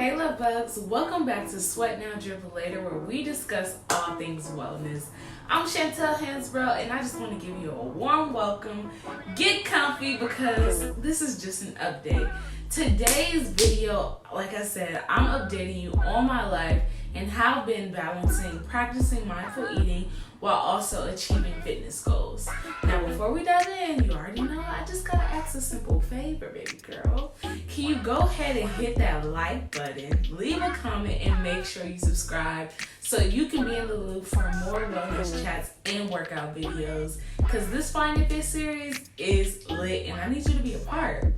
Hey love bugs, welcome back to Sweat Now Dribble Later, where we discuss all things wellness. I'm Chantel Hansbrough and I just want to give you a warm welcome. Get comfy because this is just an update. Today's video, like I said, I'm updating you on my life and how I've been balancing practicing mindful eating while also achieving fitness goals. Now before we dive in, you already know I just gotta ask a simple favor, baby girl. Can you go ahead and hit that like button, leave a comment, and make sure you subscribe so you can be in the loop for more wellness chats and workout videos, because this Find It Fit series is lit and I need you to be a part.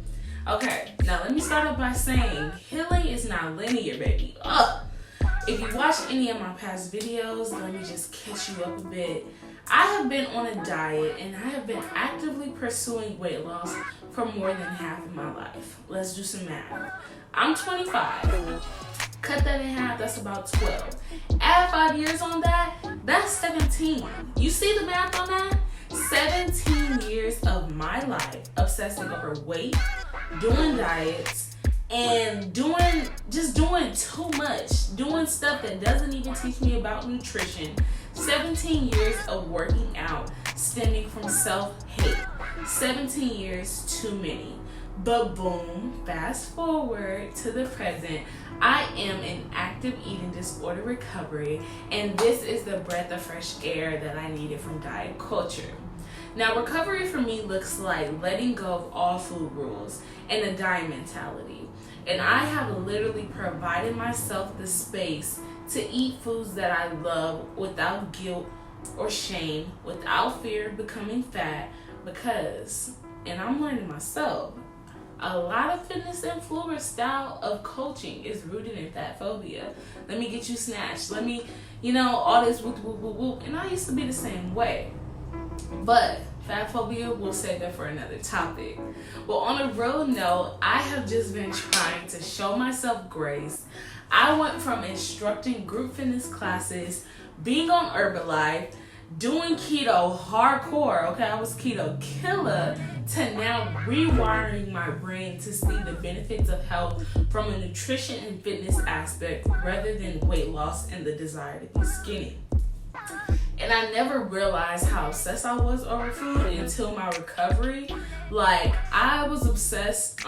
Okay, now let me start off by saying healing is not linear, baby. If you watched any of my past videos, let me just catch you up a bit. I have been on a diet and I have been actively pursuing weight loss for more than half of my life. Let's do some math. I'm 25. Cut that in half, that's about 12. Add 5 years on that, that's 17. You see the math on that? 17 years of my life obsessing over weight, doing diets, and doing too much, doing stuff that doesn't even teach me about nutrition. 17 years of working out stemming from self-hate. 17 years too many. But boom, fast forward to the present, I am in active eating disorder recovery, and this is the breath of fresh air that I needed from diet culture. Now, recovery for me looks like letting go of all food rules and a diet mentality. And I have literally provided myself the space to eat foods that I love without guilt or shame, without fear of becoming fat, because, and I'm learning myself, a lot of fitness influencer style of coaching is rooted in fat phobia. Let me get you snatched. Let me, all this whoop, whoop, whoop, whoop. And I used to be the same way. But fat phobia, we'll save that for another topic. Well, on a real note, I have just been trying to show myself grace. I went from instructing group fitness classes, being on Herbalife, doing keto hardcore, okay, I was keto killer, to now rewiring my brain to see the benefits of health from a nutrition and fitness aspect rather than weight loss and the desire to be skinny. And I never realized how obsessed I was over food until my recovery. Like, I was obsessed,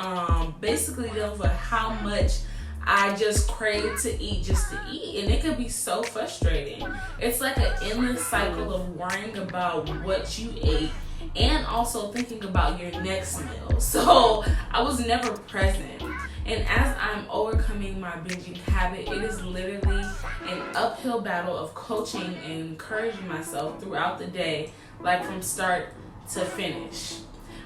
basically dealing with how much I just crave to eat just to eat. And it could be so frustrating. It's like an endless cycle of worrying about what you ate and also thinking about your next meal. So I was never present. And as I'm overcoming my binging habit, it is literally an uphill battle of coaching and encouraging myself throughout the day, like from start to finish.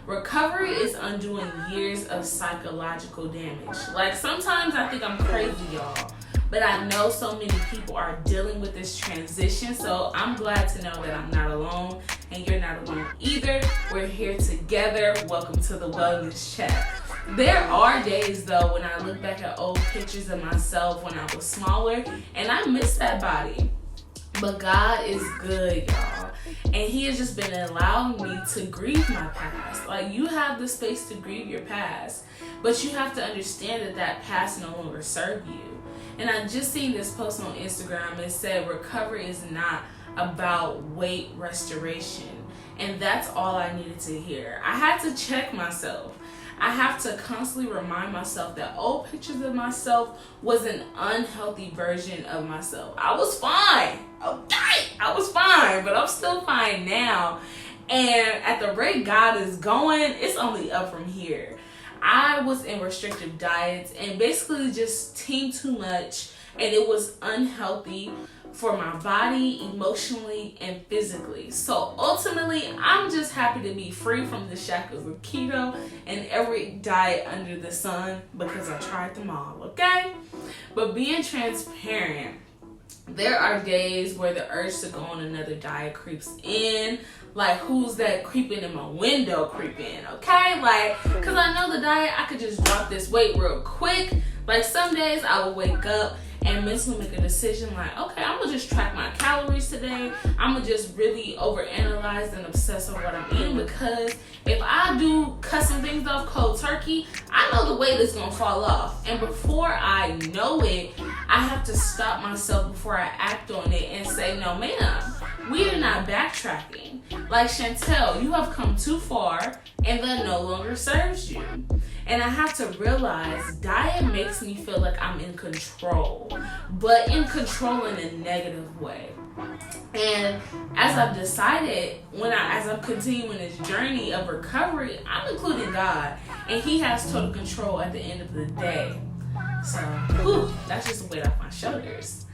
Recovery is undoing years of psychological damage. Like, sometimes I think I'm crazy, y'all, but I know so many people are dealing with this transition, so I'm glad to know that I'm not alone and you're not alone either. We're here together. Welcome to the Wellness Chat. There are days though when I look back at old pictures of myself when I was smaller and I miss that body. But God is good, y'all. And He has just been allowing me to grieve my past. Like, you have the space to grieve your past, but you have to understand that past no longer serves you. And I just seen this post on Instagram. It said recovery is not about weight restoration. And that's all I needed to hear. I had to check myself. I have to constantly remind myself that old pictures of myself was an unhealthy version of myself. I was fine. Okay, I was fine, but I'm still fine now. And at the rate God is going, it's only up from here. I was in restrictive diets and basically just eating too much, and it was unhealthy for my body, emotionally, and physically. So ultimately, I'm just happy to be free from the shackles of keto and every diet under the sun because I tried them all, okay? But being transparent, there are days where the urge to go on another diet creeps in. Like, who's that creeping in my window creeping, okay? Like, because I know the diet, I could just drop this weight real quick. Like, some days I will wake up and mentally make a decision like, okay, I'm gonna just track my calories today. I'm gonna just really overanalyze and obsess on what I'm eating, because if I do cut some things off cold turkey, I know the weight is gonna fall off. And before I know it, I have to stop myself before I act on it and say, no ma'am, we are not backtracking. Like Chantel, you have come too far and that no longer serves you. And I have to realize diet makes me feel like I'm in control, but in control in a negative way. And as I've decided, as I'm continuing this journey of recovery, I'm including God, and He has total control at the end of the day. So, that's just the weight off my shoulders.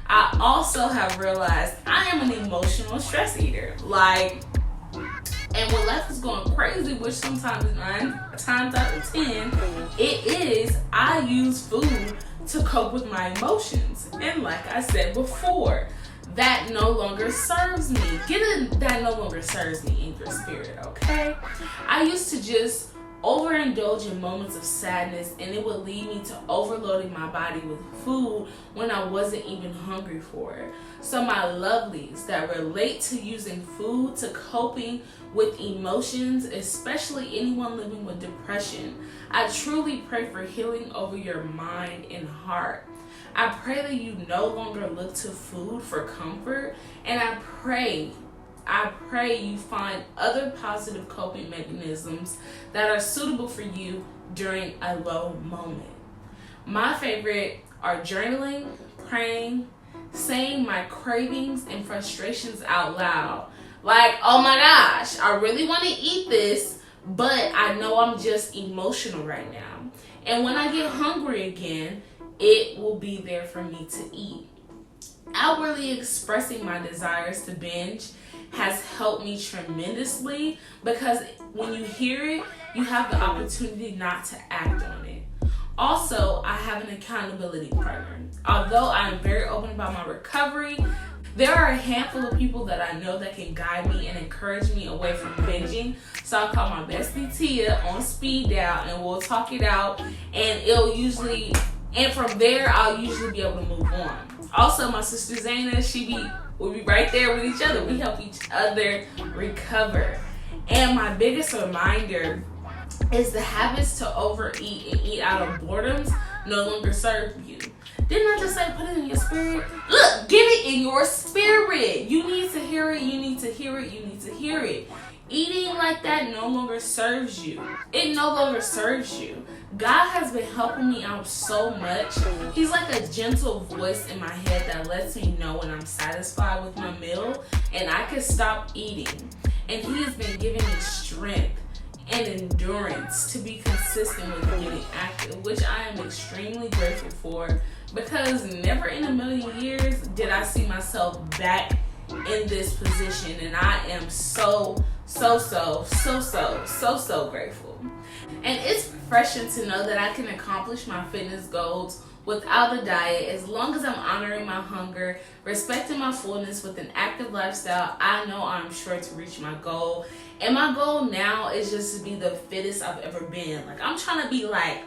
I also have realized I am an emotional stress eater. And when life is going crazy, which sometimes 9 times out of 10, it is, I use food to cope with my emotions. And like I said before, that no longer serves me. That no longer serves me in your spirit, okay? I used to just overindulge in moments of sadness, and it would lead me to overloading my body with food when I wasn't even hungry for it. So my lovelies that relate to using food to coping with emotions, especially anyone living with depression, I truly pray for healing over your mind and heart. I pray that you no longer look to food for comfort, and I pray you find other positive coping mechanisms that are suitable for you during a low moment. My favorite are journaling, praying, saying my cravings and frustrations out loud. Like, oh my gosh, I really want to eat this, but I know I'm just emotional right now. And when I get hungry again, it will be there for me to eat. Outwardly expressing my desires to binge has helped me tremendously, because when you hear it, you have the opportunity not to act on it. Also, I have an accountability partner. Although I am very open about my recovery, there are a handful of people that I know that can guide me and encourage me away from binging. So I call my bestie Tia on speed dial, and we'll talk it out, and from there I'll usually be able to move on. Also, my sister Zaina, we'll be right there with each other. We help each other recover. And my biggest reminder is the habits to overeat and eat out of boredoms no longer serve you. Didn't I just say put it in your spirit? Look, get it in your spirit. You need to hear it. You need to hear it. You need to hear it. Eating like that no longer serves you. It no longer serves you. God has been helping me out so much. He's like a gentle voice in my head that lets me know when I'm satisfied with my meal and I can stop eating. And He has been giving me strength and endurance to be consistent with getting active, which I am extremely grateful for, because never in a million years did I see myself back in this position, and I am so grateful. And it's refreshing to know that I can accomplish my fitness goals without a diet, as long as I'm honoring my hunger, respecting my fullness with an active lifestyle. I know I'm sure to reach my goal. And my goal now is just to be the fittest I've ever been. Like, I'm trying to be like,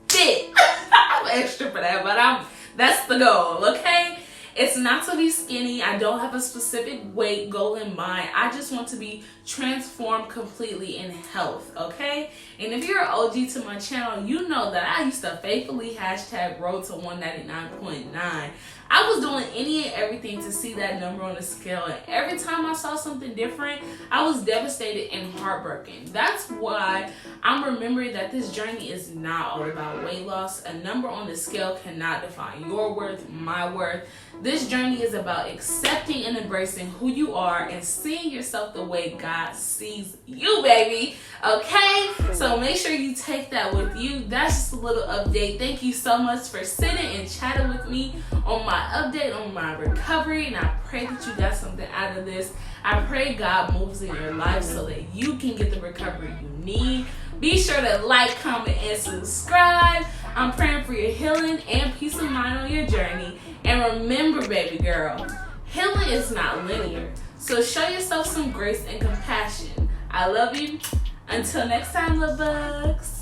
fit. I'm extra for that, but that's the goal, okay? It's not to be skinny. I don't have a specific weight goal in mind. I just want to be transformed completely in health, okay? And if you're an OG to my channel, you know that I used to faithfully hashtag road to 199.9. I was doing any and everything to see that number on the scale, and every time I saw something different, I was devastated and heartbroken. That's why I'm remembering that this journey is not all about weight loss. A number on the scale cannot define your worth, my worth. This journey is about accepting and embracing who you are and seeing yourself the way God sees you, baby. Okay? So make sure you take that with you. That's just a little update. Thank you so much for sitting and chatting with me on my update on my recovery, and I pray that you got something out of this. I pray God moves in your life so that you can get the recovery you need. Be sure to like, comment, and subscribe. I'm praying for your healing and peace of mind on your journey. And remember, baby girl, healing is not linear. So show yourself some grace and compassion. I love you. Until next time, love bugs.